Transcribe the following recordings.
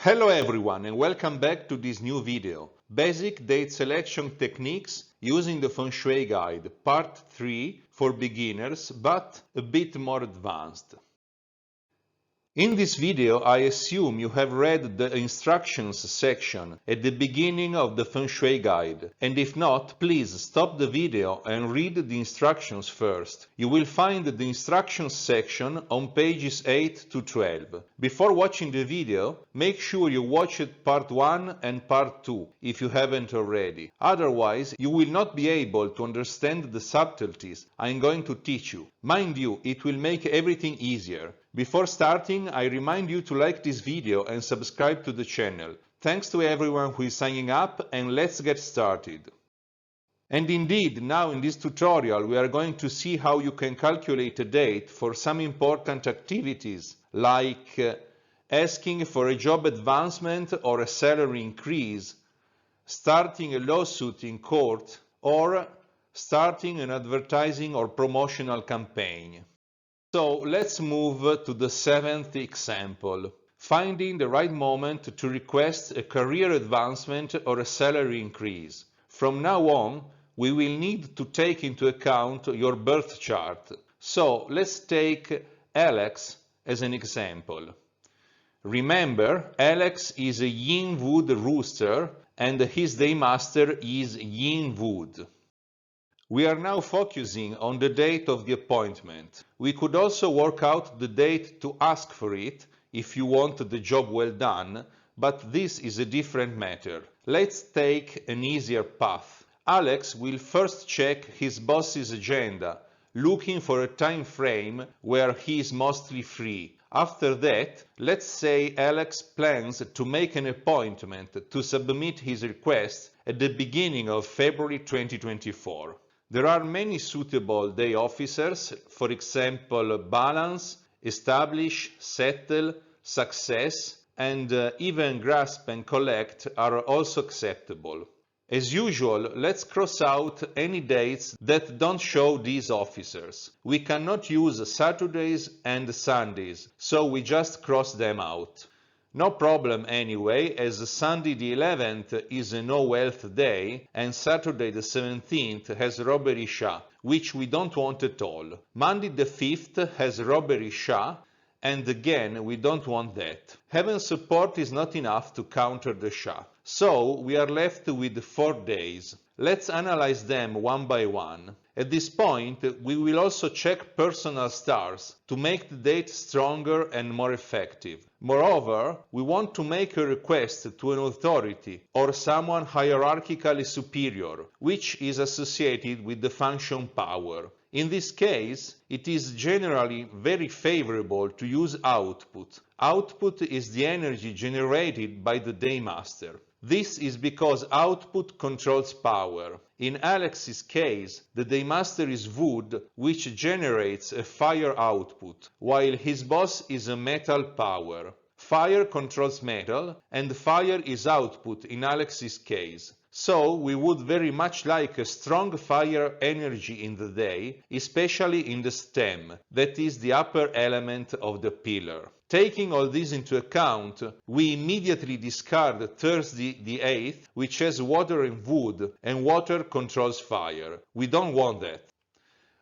Hello everyone and welcome back to this new video. Basic date selection techniques using the Feng Shui Guide, part 3 for beginners but a bit more advanced. In this video, I assume you have read the instructions section at the beginning of the Feng Shui Guide, and if not, please stop the video and read the instructions first. You will find the instructions section on pages 8 to 12. Before watching the video, make sure you watch part 1 and part 2 if you haven't already. Otherwise, you will not be able to understand the subtleties I'm going to teach you. Mind you, it will make everything easier. Before starting, I remind you to like this video and subscribe to the channel. Thanks to everyone who is signing up, and let's get started. And indeed, now in this tutorial we are going to see how you can calculate a date for some important activities like asking for a job advancement or a salary increase, starting a lawsuit in court, or starting an advertising or promotional campaign. So let's move to the seventh example, finding the right moment to request a career advancement or a salary increase. From now on, we will need to take into account your birth chart. So let's take Alex as an example. Remember, Alex is a Yin Wood rooster and his daymaster is Yin Wood. We are now focusing on the date of the appointment. We could also work out the date to ask for it if you want the job well done, but this is a different matter. Let's take an easier path. Alex will first check his boss's agenda, looking for a time frame where he is mostly free. After that, let's say Alex plans to make an appointment to submit his request at the beginning of February 2024. There are many suitable day officers, for example, balance, establish, settle, success, and even grasp and collect are also acceptable. As usual, let's cross out any dates that don't show these officers. We cannot use Saturdays and Sundays, so we just cross them out. No problem anyway, as Sunday the 11th is a no wealth day and Saturday the 17th has robbery Shah, which we don't want at all. Monday the 5th has robbery Shah, and again we don't want that. Heaven's support is not enough to counter the Shah. So we are left with 4 days. Let's analyze them one by one. At this point, we will also check personal stars to make the date stronger and more effective. Moreover, we want to make a request to an authority or someone hierarchically superior, which is associated with the function power. In this case, it is generally very favorable to use output. Output is the energy generated by the daymaster. This is because output controls power. In Alex's case, the daymaster is wood, which generates a fire output, while his boss is a metal power. Fire controls metal, and fire is output in Alex's case. So we would very much like a strong fire energy in the day, especially in the stem, that is the upper element of the pillar. Taking all this into account, we immediately discard Thursday the 8th, which has water and wood, and water controls fire. We don't want that.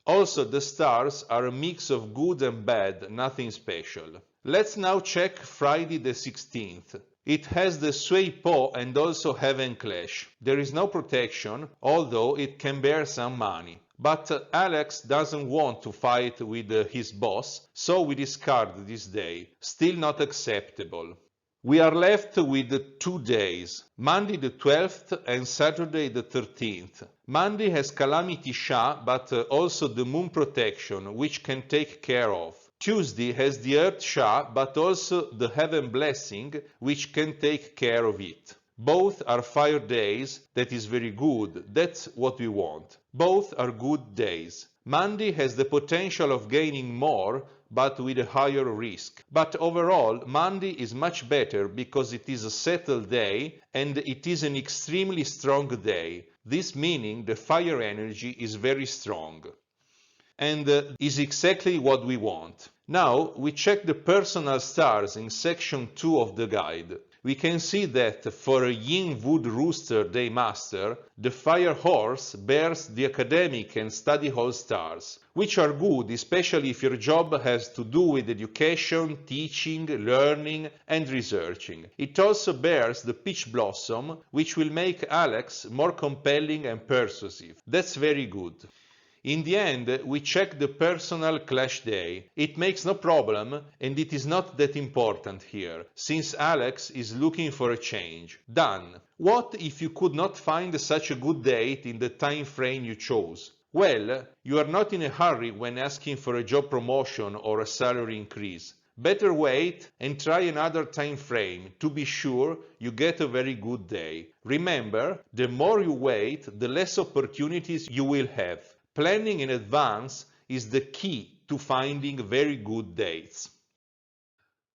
Also, the stars are a mix of good and bad, nothing special. Let's now check Friday the 16th. It has the Sui Po and also Heaven Clash. There is no protection, although it can bear some money. But Alex doesn't want to fight with his boss, so we discard this day. Still not acceptable. We are left with 2 days, Monday the 12th and Saturday the 13th. Monday has Calamity Shah, but also the Moon Protection, which can take care of. Tuesday has the Earth Shah, but also the Heaven Blessing, which can take care of it. Both are fire days, that is very good, that's what we want. Both are good days. Monday has the potential of gaining more, but with a higher risk. But overall, Monday is much better because it is a settled day and it is an extremely strong day. This meaning the fire energy is very strong. And is exactly what we want. Now we check the personal stars in section 2 of the guide. we can see that for a Yin Wood Rooster Daymaster, the Fire Horse bears the academic and study hall stars, which are good especially if your job has to do with education, teaching, learning and researching. It also bears the Peach Blossom, which will make Alex more compelling and persuasive. That's very good. In the end, we check the personal clash day. It makes no problem and it is not that important here, since Alex is looking for a change. Done. What if you could not find such a good date in the time frame you chose? Well, you are not in a hurry when asking for a job promotion or a salary increase. Better wait and try another time frame to be sure you get a very good day. Remember, the more you wait, the less opportunities you will have. Planning in advance is the key to finding very good dates.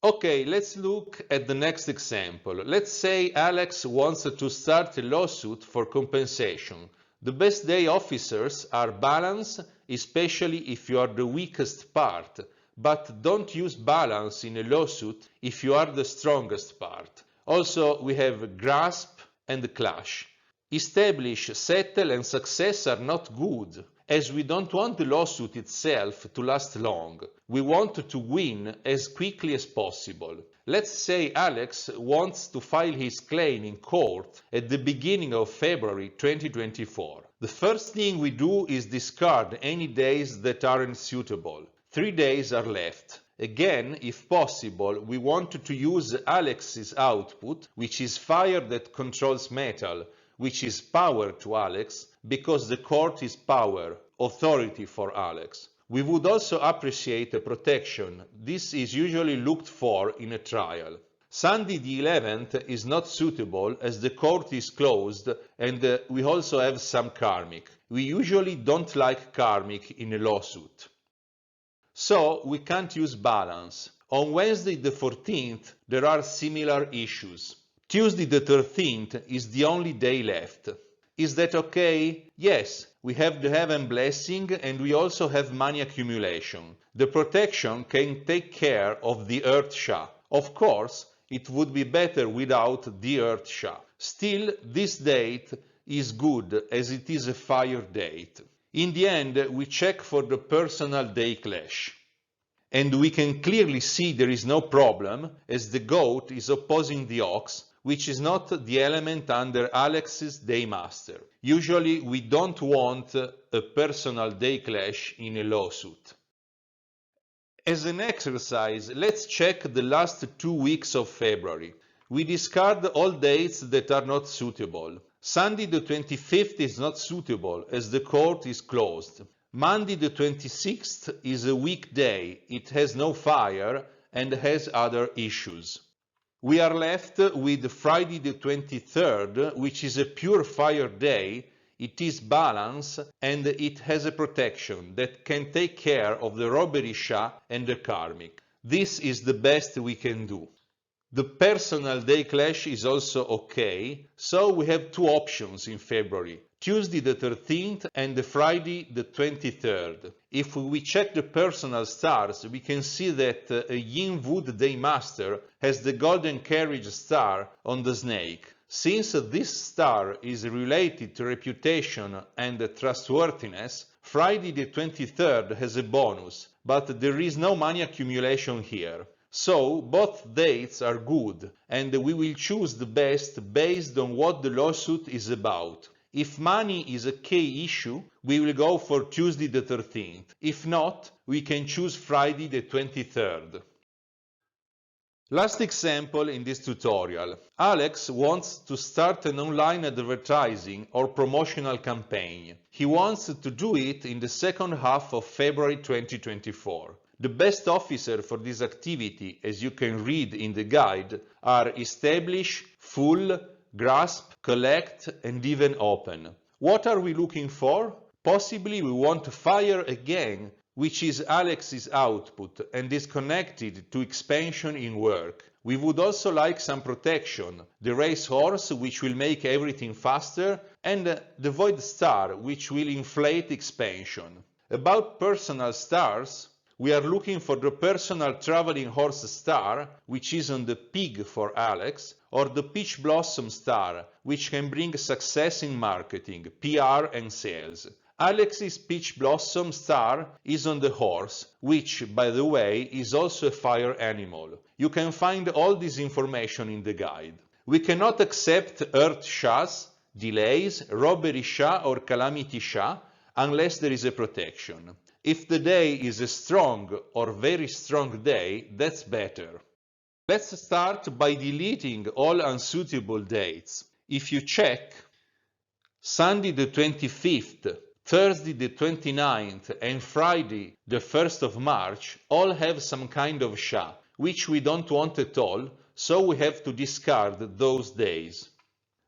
Okay, let's look at the next example. Let's say Alex wants to start a lawsuit for compensation. The best day officers are balance, especially if you are the weakest part, but don't use balance in a lawsuit if you are the strongest part. Also, we have grasp and clash. Establish, settle and success are not good, as we don't want the lawsuit itself to last long. We want to win as quickly as possible. Let's say Alex wants to file his claim in court at the beginning of February 2024. The first thing we do is discard any days that aren't suitable. 3 days are left. Again, if possible, we want to use Alex's output, which is fire that controls metal, which is power to Alex, because the court is power, authority for Alex. We would also appreciate a protection. This is usually looked for in a trial. Sunday the 11th is not suitable as the court is closed and we also have some karmic. We usually don't like karmic in a lawsuit. So we can't use balance. On Wednesday the 14th there are similar issues. Tuesday the 13th is the only day left. Is that okay? Yes, we have the heaven blessing and we also have money accumulation. The protection can take care of the Earth Sha. Of course, it would be better without the Earth Sha. Still, this date is good as it is a fire date. In the end, we check for the personal day clash. And we can clearly see there is no problem as the goat is opposing the ox, which is not the element under Alex's Daymaster. Usually we don't want a personal day clash in a lawsuit. As an exercise, let's check the last 2 weeks of February. We discard all dates that are not suitable. Sunday the 25th is not suitable as the court is closed. Monday the 26th is a weekday. It has no fire and has other issues. We are left with Friday the 23rd, which is a pure fire day. It is balance and it has a protection that can take care of the robbery Sha and the karmic. This is the best we can do. The personal day clash is also okay, so we have 2 options in February, Tuesday the 13th and the Friday the 23rd. If we check the personal stars, we can see that a Yin Wood Daymaster has the golden carriage star on the snake. Since this star is related to reputation and trustworthiness, Friday the 23rd has a bonus, but there is no money accumulation here. So both dates are good and we will choose the best based on what the lawsuit is about. If money is a key issue, we will go for Tuesday the 13th. If not, we can choose Friday the 23rd. Last example in this tutorial. Alex wants to start an online advertising or promotional campaign. He wants to do it in the second half of February 2024. The best officer for this activity, as you can read in the guide, are establish, full, grasp, collect, and even open. What are we looking for? Possibly we want to fire again, which is Alex's output and is connected to expansion in work. We would also like some protection, the racehorse, which will make everything faster, and the void star, which will inflate expansion. About personal stars, we are looking for the personal traveling horse star, which is on the pig for Alex, or the peach blossom star, which can bring success in marketing, PR and sales. Alex's peach blossom star is on the horse, which, by the way, is also a fire animal. You can find all this information in the guide. We cannot accept earth shas, delays, robbery sha or calamity sha unless there is a protection. If the day is a strong or very strong day, that's better. Let's start by deleting all unsuitable dates. If you check, Sunday the 25th, Thursday the 29th and Friday the 1st of March all have some kind of sha, which we don't want at all, so we have to discard those days.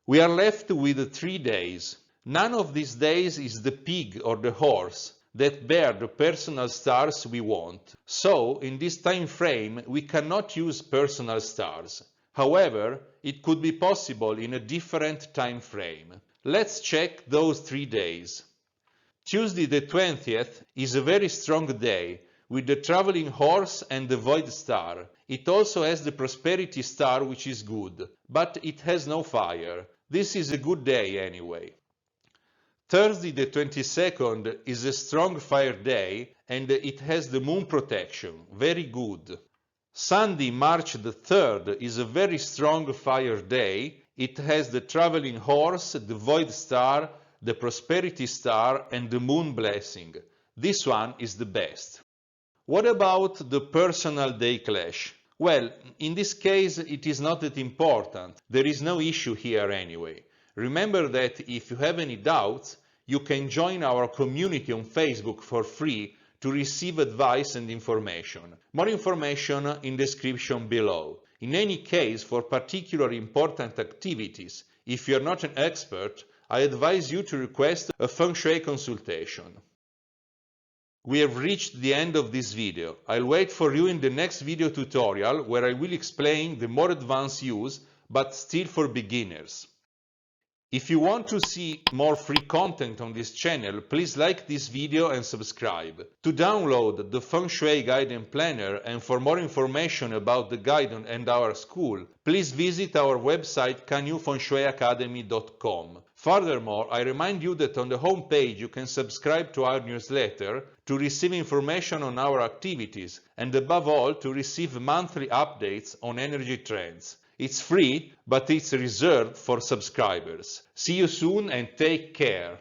We are left with 3 days. None of these days is the pig or the horse that bear the personal stars we want. So, in this time frame, we cannot use personal stars. However, it could be possible in a different time frame. Let's check those 3 days. Tuesday the 20th is a very strong day, with the traveling horse and the void star. It also has the prosperity star, which is good, but it has no fire. This is a good day anyway. Thursday the 22nd is a strong fire day and it has the moon protection, very good. Sunday, March the 3rd is a very strong fire day. It has the traveling horse, the void star, the prosperity star and the moon blessing. This one is the best. What about the personal day clash? Well, in this case it is not that important. There is no issue here anyway. Remember that if you have any doubts, you can join our community on Facebook for free to receive advice and information. More information in the description below. In any case, for particularly important activities, if you're not an expert, I advise you to request a Feng Shui consultation. We have reached the end of this video. I'll wait for you in the next video tutorial where I will explain the more advanced use, but still for beginners. If you want to see more free content on this channel, please like this video and subscribe. To download the Feng Shui Guide and Planner and for more information about the guide and our school, please visit our website canyufengshuiacademy.com. Furthermore, I remind you that on the home page you can subscribe to our newsletter to receive information on our activities and above all to receive monthly updates on energy trends. It's free, but it's reserved for subscribers. See you soon and take care.